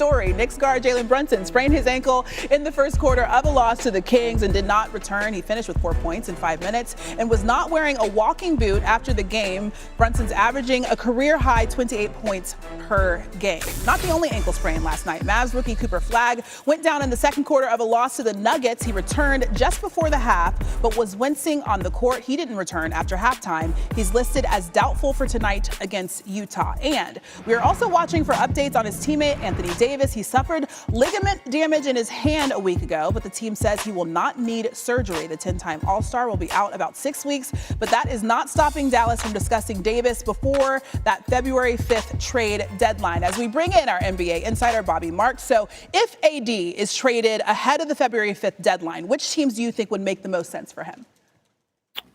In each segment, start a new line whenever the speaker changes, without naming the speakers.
story. Knicks guard Jalen Brunson sprained his ankle in the first quarter of a loss to the Kings and did not return. He finished with 4 points in 5 minutes and was not wearing a walking boot after the game. Brunson's averaging a career-high 28 points per game. Not the only ankle sprain last night. Mavs rookie Cooper Flagg went down in the second quarter of a loss to the Nuggets. He returned just before the half, but was wincing on the court. He didn't return after halftime. He's listed as doubtful for tonight against Utah. And we are also watching for updates on his teammate, Anthony Davis. He suffered ligament damage in his hand a week ago, but the team says he will not need surgery. The 10-time All-Star will be out about 6 weeks, but that is not stopping Dallas from discussing Davis before that February 5th trade deadline. As we bring in our NBA insider, Bobby Marks. So if AD is traded ahead of the February 5th deadline, which teams do you think would make the most sense for him?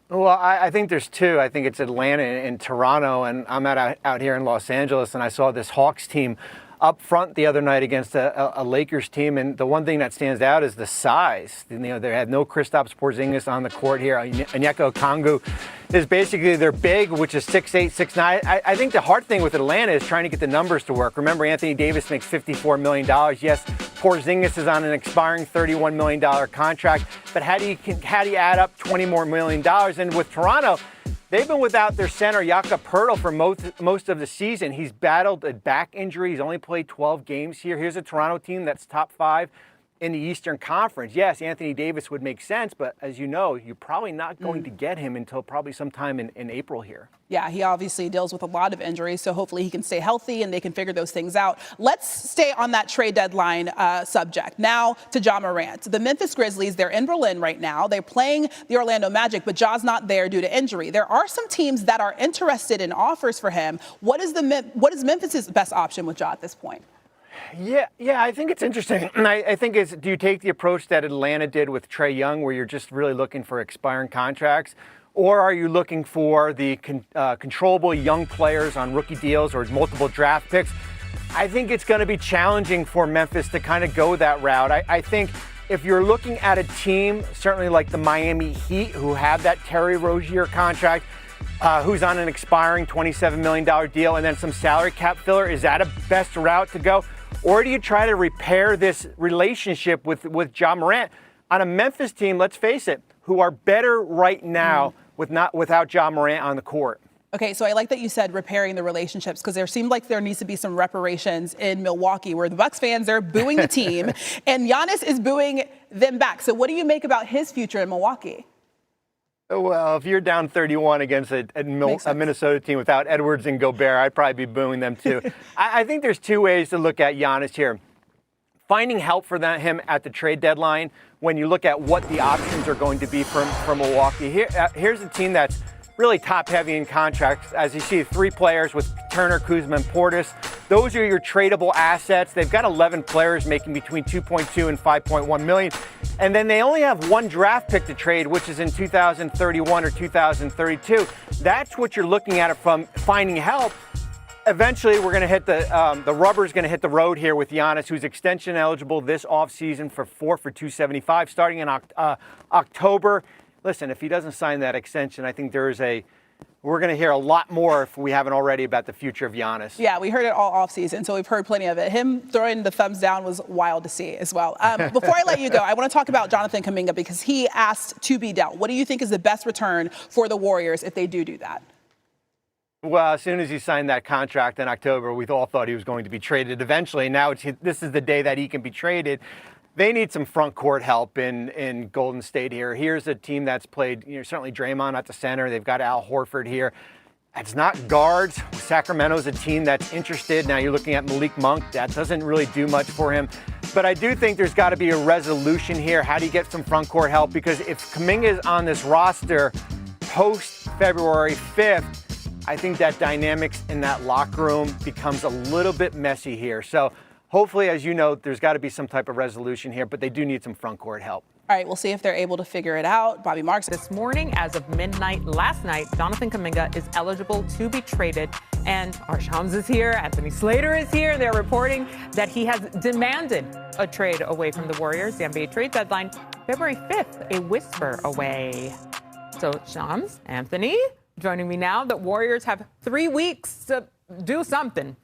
Well, I think there's two. I think it's Atlanta and Toronto, and I'm out here in Los Angeles, and I saw this Hawks team up front the other night against a Lakers team, and the one thing that stands out is the size. You know, they had no Kristaps Porzingis on the court here. Onyeka Okongwu is basically their big, which is 6'8", 6'9". I think the hard thing with Atlanta is trying to get the numbers to work. Remember, Anthony Davis makes $54 million. Yes, Porzingis is on an expiring $31 million contract, but how do you add up $20 more million? And with Toronto, they've been without their center, Jakob Poeltl, for most of the season. He's battled a back injury. He's only played 12 games here. Here's a Toronto team that's top 5 in the Eastern Conference. Yes, Anthony Davis would make sense, but as you know, you're probably not going to get him until probably sometime in April here.
Yeah, he obviously deals with a lot of injuries, so hopefully he can stay healthy and they can figure those things out. Let's stay on that trade deadline subject. Now to Ja Morant. The Memphis Grizzlies, they're in Berlin right now. They're playing the Orlando Magic, but Ja's not there due to injury. There are some teams that are interested in offers for him. What is Memphis's best option with Ja at this point?
Yeah, I think it's interesting. I think do you take the approach that Atlanta did with Trae Young, where you're just really looking for expiring contracts? Or are you looking for the controllable young players on rookie deals or multiple draft picks? I think it's going to be challenging for Memphis to kind of go that route. I think if you're looking at a team, certainly like the Miami Heat, who have that Terry Rozier contract, who's on an expiring $27 million deal, and then some salary cap filler, is that a best route to go? Or do you try to repair this relationship with Ja Morant on a Memphis team, let's face it, who are better right now without Ja Morant on the court?
Okay, so I like that you said repairing the relationships, because there seemed like there needs to be some reparations in Milwaukee, where the Bucks fans are booing the team and Giannis is booing them back. So what do you make about his future in Milwaukee?
Well, if you're down 31 against a Minnesota team without Edwards and Gobert, I'd probably be booing them too. I think there's two ways to look at Giannis here. Finding help for him at the trade deadline when you look at what the options are going to be from Milwaukee. Here's a team that's really top-heavy in contracts. As you see, 3 players with Turner, Kuzma, and Portis. Those are your tradable assets. They've got 11 players making between $2.2 and $5.1 million. And then they only have 1 draft pick to trade, which is in 2031 or 2032. That's what you're looking at from finding help. Eventually, we're going to hit the rubber's going to hit the road here with Giannis, who's extension eligible this offseason for $275 starting in October. Listen, if he doesn't sign that extension, I think we're going to hear a lot more, if we haven't already, about the future of Giannis.
Yeah, we heard it all offseason, so we've heard plenty of it. Him throwing the thumbs down was wild to see as well. Before I let you go, I want to talk about Jonathan Kuminga, because he asked to be dealt. What do you think is the best return for the Warriors if they do that?
Well, as soon as he signed that contract in October, we all thought he was going to be traded eventually. Now this is the day that he can be traded. They need some front court help in Golden State here. Here's a team that's played, certainly Draymond at the center. They've got Al Horford here. It's not guards. Sacramento's a team that's interested. Now you're looking at Malik Monk. That doesn't really do much for him. But I do think there's got to be a resolution here. How do you get some front court help? Because if Kuminga is on this roster post February 5th, I think that dynamics in that locker room becomes a little bit messy here. So hopefully, as you know, there's got to be some type of resolution here, but they do need some front court help.
All right, we'll see if they're able to figure it out. Bobby Marks.
This morning, as of midnight last night, Jonathan Kuminga is eligible to be traded. And our Shams is here, Anthony Slater is here. They're reporting that he has demanded a trade away from the Warriors. The NBA trade deadline, February 5th, a whisper away. So, Shams, Anthony, joining me now. The Warriors have 3 weeks to do something.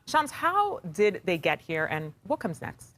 Shams, how did they get here, and what comes next?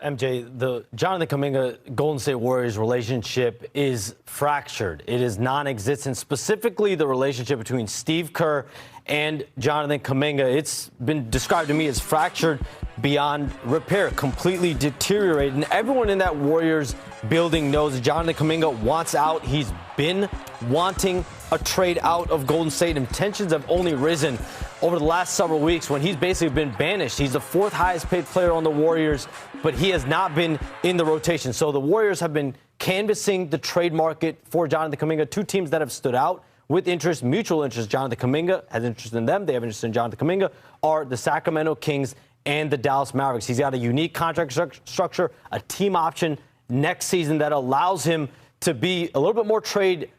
MJ, the Jonathan Kuminga Golden State Warriors relationship is fractured. It is non-existent, specifically the relationship between Steve Kerr and Jonathan Kuminga. It's been described to me as fractured beyond repair, completely deteriorated. And everyone in that Warriors building knows that Jonathan Kuminga wants out. He's been wanting a trade out of Golden State, and tensions have only risen over the last several weeks when he's basically been banished. He's the 4th highest paid player on the Warriors, but he has not been in the rotation. So the Warriors have been canvassing the trade market for Jonathan Kuminga. 2 teams that have stood out with interest, mutual interest. Jonathan Kuminga has interest in them. They have interest in Jonathan Kuminga, are the Sacramento Kings and the Dallas Mavericks. He's got a unique contract structure, a team option next season that allows him to be a little bit more trade.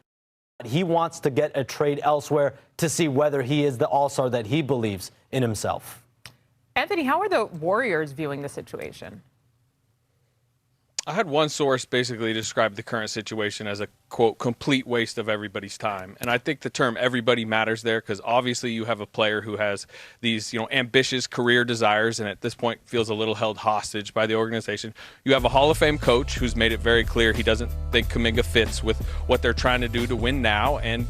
He wants to get a trade elsewhere to see whether he is the all-star that he believes in himself.
Anthony, how are the Warriors viewing the situation?
I had one source basically describe the current situation as a, quote, complete waste of everybody's time. And I think the term everybody matters there because obviously you have a player who has these, ambitious career desires and at this point feels a little held hostage by the organization. You have a Hall of Fame coach who's made it very clear he doesn't think Kuminga fits with what they're trying to do to win now. And,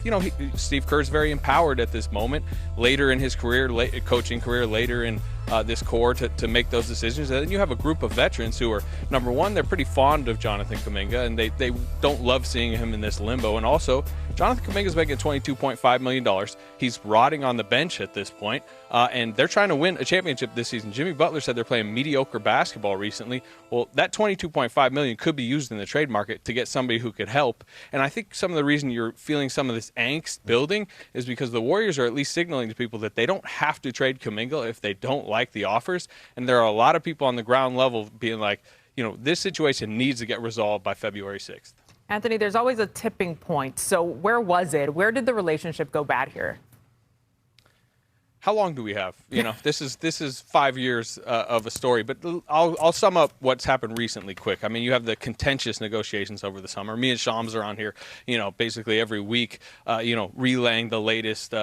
Steve Kerr's very empowered at this moment, later in his career, coaching career, later in this core to make those decisions. And then you have a group of veterans who are, number one, they're pretty fond of Jonathan Kuminga, and they don't love seeing him in this limbo. And also, Jonathan Kuminga's making $22.5 million. He's rotting on the bench at this point, and they're trying to win a championship this season. Jimmy Butler said they're playing mediocre basketball recently. Well, that $22.5 million could be used in the trade market to get somebody who could help. And I think some of the reason you're feeling some of this angst building is because the Warriors are at least signaling to people that they don't have to trade Kuminga if they don't like the offers. And there are a lot of people on the ground level being like, this situation needs to get resolved by February 6th.
Anthony, there's always a tipping point. So where was it? Where did the relationship go bad here?
How long do we have? This is 5 years of a story, but I'll sum up what's happened recently quick. I mean, you have the contentious negotiations over the summer. Me and Shams are on here, basically every week, relaying the latest,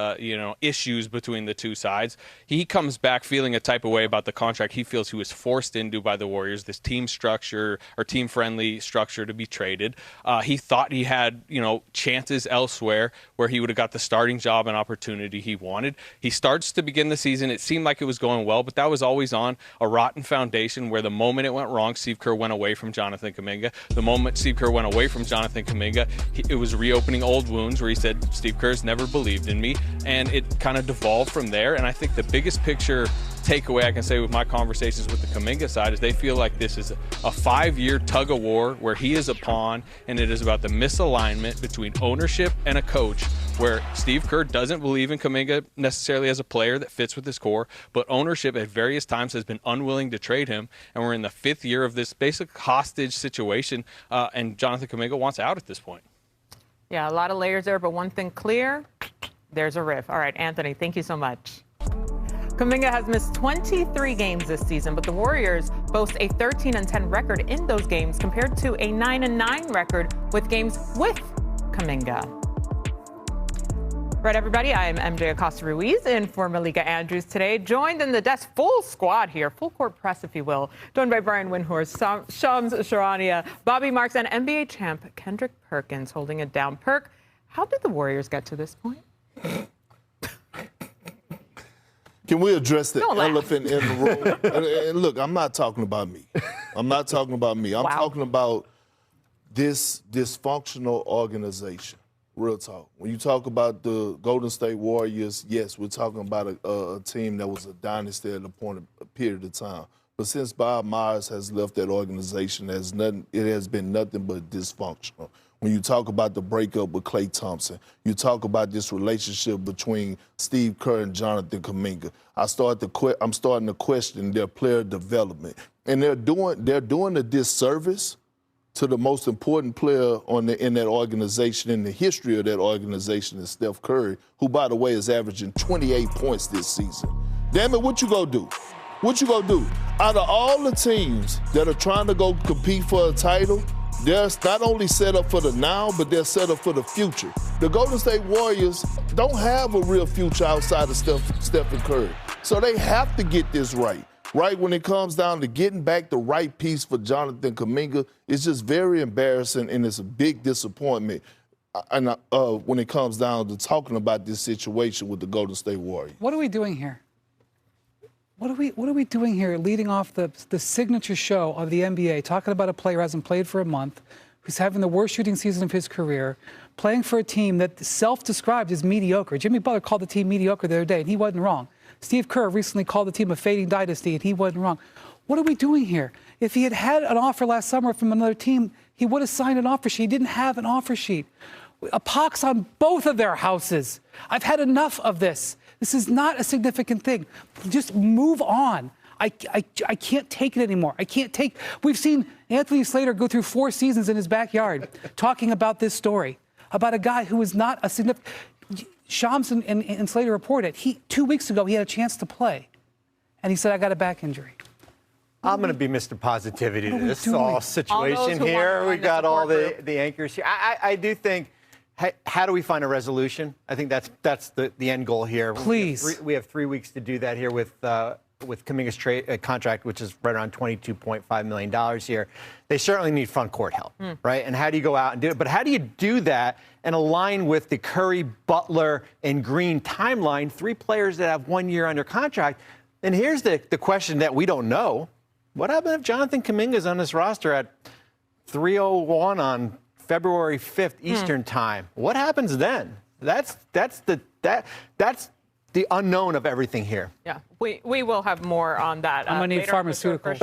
issues between the two sides. He comes back feeling a type of way about the contract he feels he was forced into by the Warriors, this team structure or team-friendly structure to be traded. He thought he had, chances elsewhere where he would have got the starting job and opportunity he wanted. He starts to begin the season. It seemed like it was going well, but that was always on a rotten foundation where the moment it went wrong, Steve Kerr went away from Jonathan Kuminga. The moment Steve Kerr went away from Jonathan Kuminga, it was reopening old wounds where he said, Steve Kerr's never believed in me, and it kind of devolved from there. And I think the biggest picture takeaway I can say with my conversations with the Kuminga side is they feel like this is a 5-year tug of war where he is a pawn, and it is about the misalignment between ownership and a coach where Steve Kerr doesn't believe in Kuminga necessarily as a player that fits with his core, but ownership at various times has been unwilling to trade him, and we're in the 5th year of this basic hostage situation, and Jonathan Kuminga wants out at this point.
Yeah, a lot of layers there, but one thing clear, there's a riff. All right, Anthony, thank you so much. Kuminga has missed 23 games this season, but the Warriors boast a 13-10 record in those games compared to a 9-9 record with games with Kuminga. Right, everybody, I am MJ Acosta-Ruiz in for Malika Andrews today, joined in the desk, full squad here, full court press, if you will, joined by Brian Windhorst, Shams Charania, Bobby Marks, and NBA champ Kendrick Perkins holding it down. Perk, how did the Warriors get to this point?
Can we address the elephant in the room? And look, I'm not talking about me. I'm talking about this dysfunctional organization. Real talk. When you talk about the Golden State Warriors, yes, we're talking about a team that was a dynasty at a period of time. But since Bob Myers has left that organization, it has been nothing but dysfunctional. When you talk about the breakup with Klay Thompson, you talk about this relationship between Steve Kerr and Jonathan Kuminga. I'm starting to question their player development, and they're doing a disservice to the most important player in that organization, in the history of that organization, is Steph Curry, who, by the way, is averaging 28 points this season. Damn it, what you gonna do? What you gonna do? Out of all the teams that are trying to go compete for a title, they're not only set up for the now, but they're set up for the future. The Golden State Warriors don't have a real future outside of Stephen Curry. So they have to get this right. Right when it comes down to getting back the right piece for Jonathan Kuminga, it's just very embarrassing and it's a big disappointment. And when it comes down to talking about this situation with the Golden State Warriors.
What are we doing here? What are we doing here leading off the signature show of the NBA, talking about a player who hasn't played for a month, who's having the worst shooting season of his career, playing for a team that self-described as mediocre. Jimmy Butler called the team mediocre the other day, and he wasn't wrong. Steve Kerr recently called the team a fading dynasty, and he wasn't wrong. What are we doing here? If he had had an offer last summer from another team, he would have signed an offer sheet. He didn't have an offer sheet. A pox on both of their houses. I've had enough of this. This is not a significant thing. Just move on. I can't take it anymore. I can't take. We've seen Anthony Slater go through 4 seasons in his backyard talking about this story, about a guy who is not a significant. Shams and Slater reported 2 weeks ago he had a chance to play, and he said, I got a back injury.
I'm going to be Mr. Positivity to this all situation here. We got all the anchors here. I do think, how do we find a resolution? I think that's the end goal here.
Please.
We have 3 weeks to do that here with Kuminga's trade contract, which is right around $22.5 million here. They certainly need front court help, right? And how do you go out and do it? But how do you do that and align with the Curry, Butler, and Green timeline, 3 players that have 1 year under contract? And here's the question that we don't know. What happens if Jonathan Kuminga's on this roster at 3:01 on February 5th Eastern time? What happens then? That's the unknown of everything here.
Yeah, we will have more on that.
I'm gonna need pharmaceuticals.